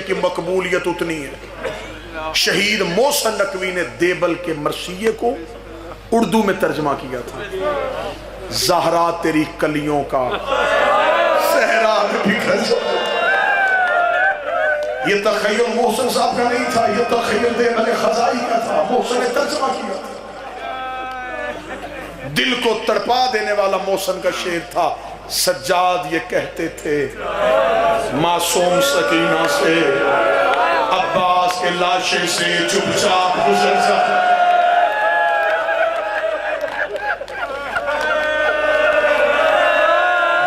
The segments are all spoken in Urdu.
کی مقبولیت اتنی ہے۔ شہید محسن نقوی نے دیبل کے مرثیے کو اردو میں ترجمہ کیا تھا، زہرا تیری کلیوں کا صحرا میں بکھر جائے۔ یہ تخیل محسن صاحب کا نہیں تھا، یہ تخیل دیبل خزائی کا تھا، محسن نے ترجمہ کیا تھا۔ دل کو تڑپا دینے والا محسن کا شعر تھا، سجاد یہ کہتے تھے معصوم سکینہ سے عباس کے لاشے سے چپ چاپ گزر جا۔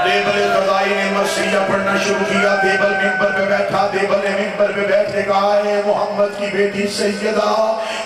دیبل خزائی نے مرثیہ پڑھنا شروع کیا، دیبل منبر پہ بیٹھا، دیبل نے منبر پہ بیٹھ کے کہا ہے محمد کی بیٹی سیدہ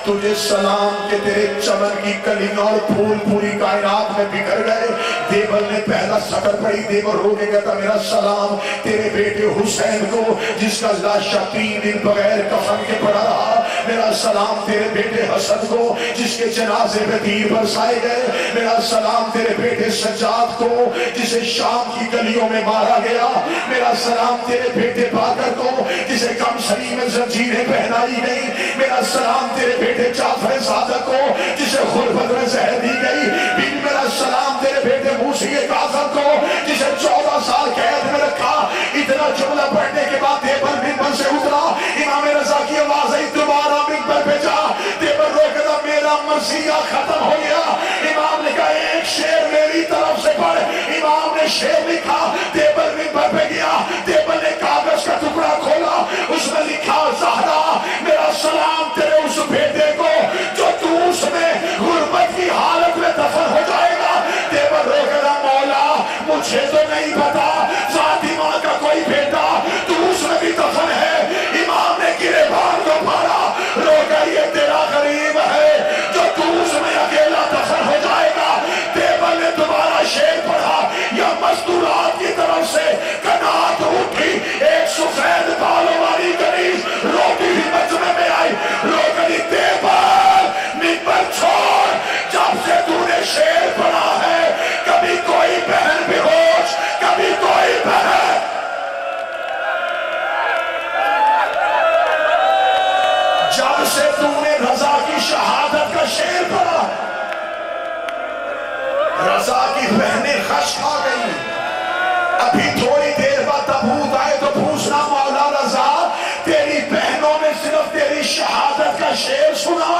تجھے سلام کہ تیرے چمن کی کلیاں اور پھول پوری کائنات میں بکھر گئے۔ دیبل نے پہلا سطر پڑھی، دیبل رو کے کہتا میرا سلام تیرے بیٹے حسین کو جس کا لاشا 3 دن بغیر کفن کے پڑا رہا، میرا سلام تیرے بیٹے حسن کو جس کے جنازے پہ تیر برسائے گئے، میرا سلام تیرے بیٹے سجاد کو جسے شام کی گلیوں میں مارا گیا، میرا سلام تیرے بیٹے باقر کو جسے کمسری میں زنجیریں پہنائی گئی، میرا سلام تیرے بیٹے جعفر صادق کو جسے غربت میں زہر دی گئی، میرا سلام تیرے بیٹے موسی کاظم کو جسے 14 سال قید میں رکھا۔ اتنا جملہ پڑھنے کے بعد دیبل منبر سے اترا، امام رضا کی آواز آئی دوبارہ منبر پہ جا۔ دیبل رو کہتا میرا مرثیہ ختم ہو گیا۔ امام نے کہا ایک شعر میری طرف سے پڑھ، امام نے شعر لکھا، دیبل منبر پہ گیا، دیبل نے کاغذ کا ٹکڑا کھولا، اس میں لکھا زہرا میرا سلام تیرے اس بیٹے کو جو تو اس میں غربت کی حالت میں دفن ہو جائے گا۔ دیبل رو کہتا مولا مجھے تو نہیں پتا فاطمہ کا کوئی بیٹا تو اس میں بھی دفن ہے۔ امام نے گرے بار کو مارا، رو کر یہ تیرا غریب ہے جو تو اس میں اکیلا دفن ہو جائے گا۔ دیبل نے دوبارہ شعر پڑھا، یا مزدورات کی طرف سے قنات اٹھی، ایک سفید بالوں والی کنیز روتی ہوئی مجمع میں آئی، رو کر دیبل منبر چھوڑ، جب سے تو نے شعر پڑھا ہے کبھی کوئی بہن بے ہوش، کبھی کوئی بہن جب سے تو نے رضا کی شہادت کا شعر پڑھا رضا کی بہنیں خشک آ گئی۔ ابھی تھوڑی دیر بعد تابوت آئے تو پوچھنا مولا رضا تیری بہنوں نے صرف تیری شہادت کا شعر سنا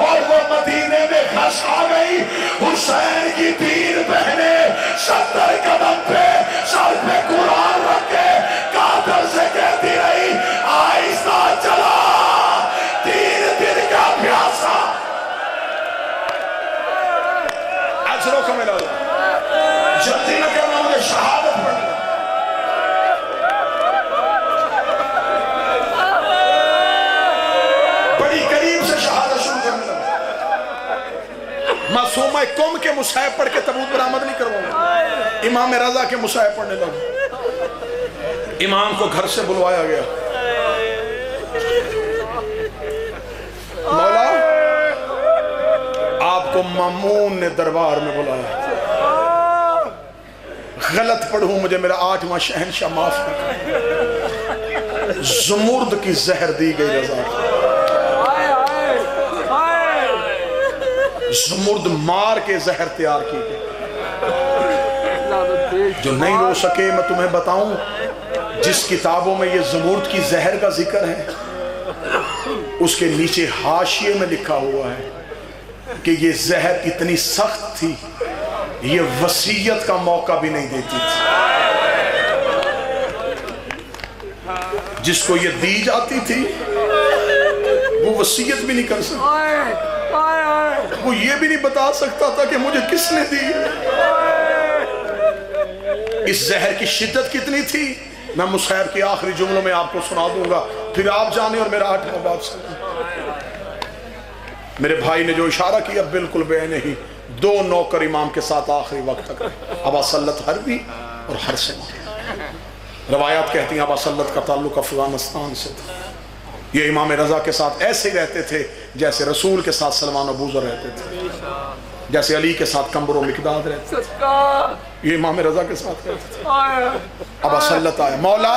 اور وہ مدینے میں خشک آ گئی۔ حسین کی 3 بہنیں 70 قدم پہ سر پہ قرآن رکھ کے قاتل سے کہتی رہی آہستہ چلا 3 دن کا پیاسا۔ اجروں کا ملا جلدی نہ کرنا، مجھے شہادت پڑھنا۔ بڑی قریب سے شہادت شروع کرنے لگا۔ معصومہ قوم کے مصحف پڑھ کے تابوت برآمد نہیں کرواؤں، امام رضا کے مصحف پڑھنے لگا۔ امام کو گھر سے بلوایا گیا، مولا آپ کو مامون نے دربار میں بلایا، غلط پڑھوں مجھے میرا 8واں شہنشاہ معاف کر۔ زمرد کی زہر دی گئی رضا کو، زمرد مار کے زہر تیار کی گئی۔ جو نہیں رو سکے میں تمہیں بتاؤں، جس کتابوں میں یہ زمرد کی زہر کا ذکر ہے اس کے نیچے حاشیے میں لکھا ہوا ہے کہ یہ زہر اتنی سخت تھی یہ وصیت کا موقع بھی نہیں دیتی تھی۔ جس کو یہ دی جاتی تھی وہ وصیت بھی نہیں کر سکتا، وہ یہ بھی نہیں بتا سکتا تھا کہ مجھے کس نے دی۔ اس زہر کی شدت کتنی تھی میں مصحف کے آخری جملوں میں آپ کو سنا دوں گا، پھر آپ جانے اور میرا 8واں بات سنیں۔ میرے بھائی نے جو اشارہ کیا بالکل بے نہیں، 2 نوکر امام کے ساتھ آخری وقت تک رہے، ابا سلط حربی اور حرسم۔ روایات کہتی ہیں ابا سلط کا تعلق افغانستان سے تھا، یہ امام رضا کے ساتھ ایسے ہی رہتے تھے جیسے رسول کے ساتھ سلمان و بوذر رہتے تھے، جیسے علی کے ساتھ کمبر و مقداد رہتے تھے، یہ امام رضا کے ساتھ رہتے تھے۔ ابا سلط آئے، مولا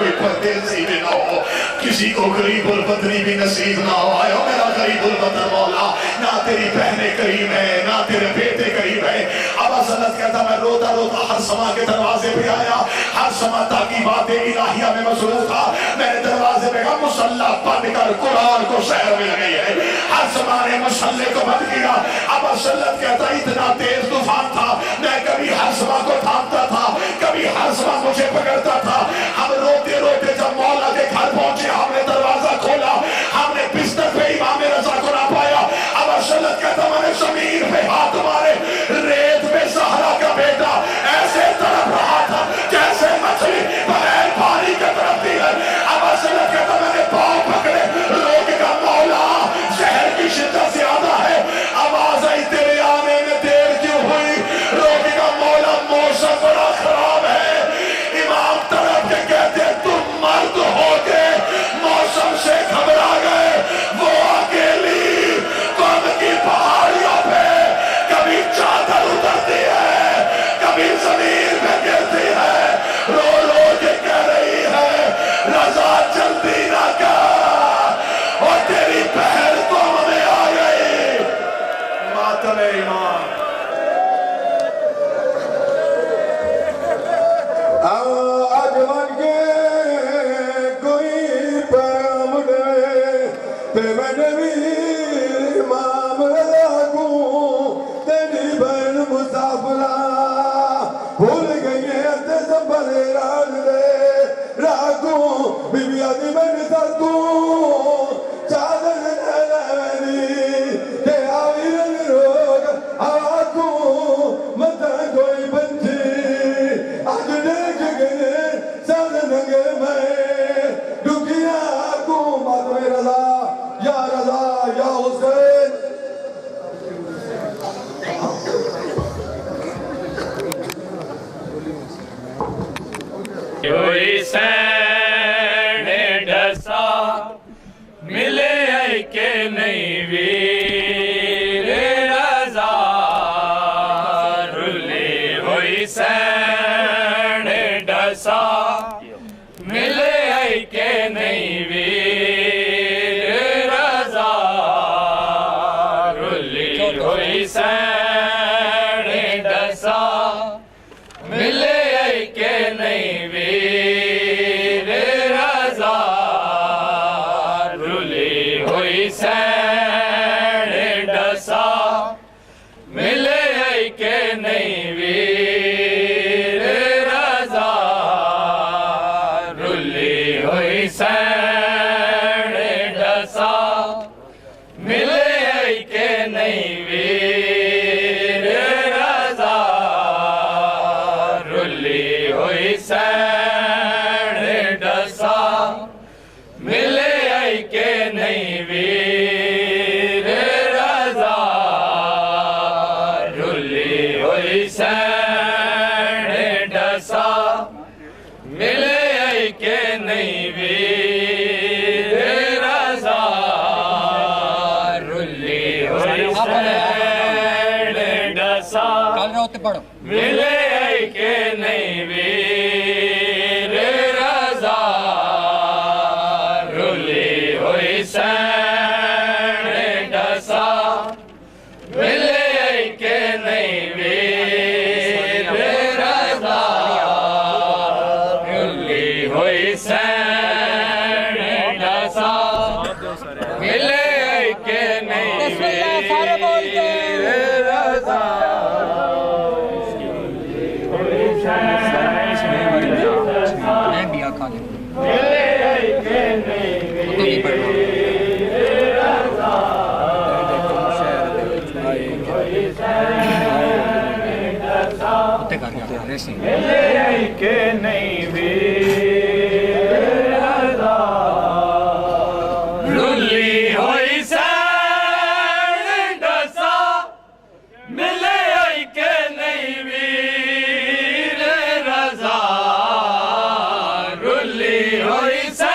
کوئی پردیسی بھی نہ ہو، کسی کو قریب الوطنی بھی نصیب نہ ہو. آئے ہو میرا قریب الوطن مولا، نہ تیری بہنیں قریب ہیں نہ تیرے بیٹے قریب ہیں. ابا سنت کہتا میں روتا روتا ہر سما کے دروازے پہ آیا، ہر سما تاکہ بات الہیہ میں مصروف تھا. میں نے دروازے پہ کہا مصلح بند کر، قرآن کو شہر میں لگئی ہے. ہر سما نے مصلح کو بند کیا. ابا سنت کہتا اتنا تیز طوفان تھا، میں کبھی ہر سما کو تھامتا تھا، کبھی ہر سما مجھے پکڑتا تھا. ہم روتے روتے جب مولا کے گھر پہنچے، ہم نے دروازہ کھولا، ہم نے بستر پہ امام رضا کو نہ پایا. ابا سنت کہتا میں نے زمین پہ ہاتھ مارے، ریت میں زہرا کا بیٹا ایسے طرف رہا تھا جیسے مچھلی بغیر پانی کے طرفتی ہے. ابا سنت کہتا میں نے پاؤں پکڑے، روک کا مولا زہر کی شدت زیادہ ہے، آواز آئی تیرے آنے میں دیر کیوں ہوئی؟ روک کا مولا موسم بڑا خراب ہے. امام طرف کے کہتے تم مرد ہو کے موسم سے گھبرا گئے. وہ اکیلی قوم کی پہاڑیوں پہ کبھی چادر اترتی ہے، کبھی زمین پہ گرتی ہے، رو رو کے کہہ رہی ہے رضا جلدی نہ کر، اور تیری بہن قوم میں آ گئی. ماتم ایمان. آج بن کے کوئی پیغام دے تے میں نبی امام رضا کو تیری بہن مسافرہ بھول گئی ہے تے سفر راز دے راکو بی بی آدھی بن سر تو چادر نلوی تے آوی رنگ روگ آکو مطا کوئی بنچی آج دیکھ گئے سال نگے میں دکھیا کو ماتم رضا یا حسین. حسین ڈسا ملے ہے کہ نہیں ویر رضا رلے. حسین ڈسا ملے ہے کہ نہیں ویر رضا رلے. حسین ڈسا ملے ہے کہ نہیں ویر رضا رلے. حسین ڈسا ملے ہے کہ نہیں ویر رضا رلے. حسین ڈسا ملے ہے کہ نہیں ویر رضا رلے. حسین ڈسا ملے ہے کہ نہیں ویر رضا رلے. حسین ڈسا ملے ہے کہ نہیں ویر رضا رلے. حسین ڈسا ملے ہے کہ نہیں ویر رضا رلے. حسین ڈسا ملے ہے کہ نہیں ویر رضا رلے. حسین ڈسا ملے ہے کہ نہیں ویر رضا. ملے کہ نہیں ویر رضا رلی. حسین ڈسا ملے کہ نہیں ویر رضا رلی. حسین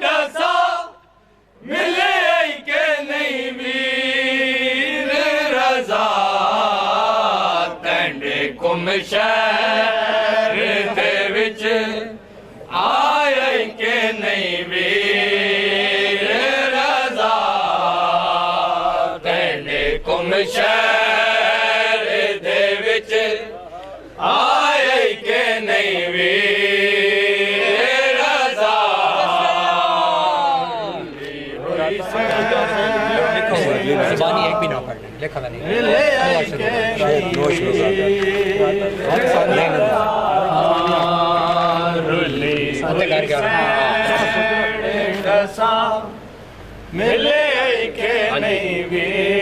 ڈسا ملے کہ نہیں ویر رضا. کم شہر دے وچ نہیں ویر رضا تینے کم شہر دے وچ آئے کہ نہیں ویر رضا زبانی ایک بھی نہ پڑھنے لکھا نہیں ملے کہ نہیں ویر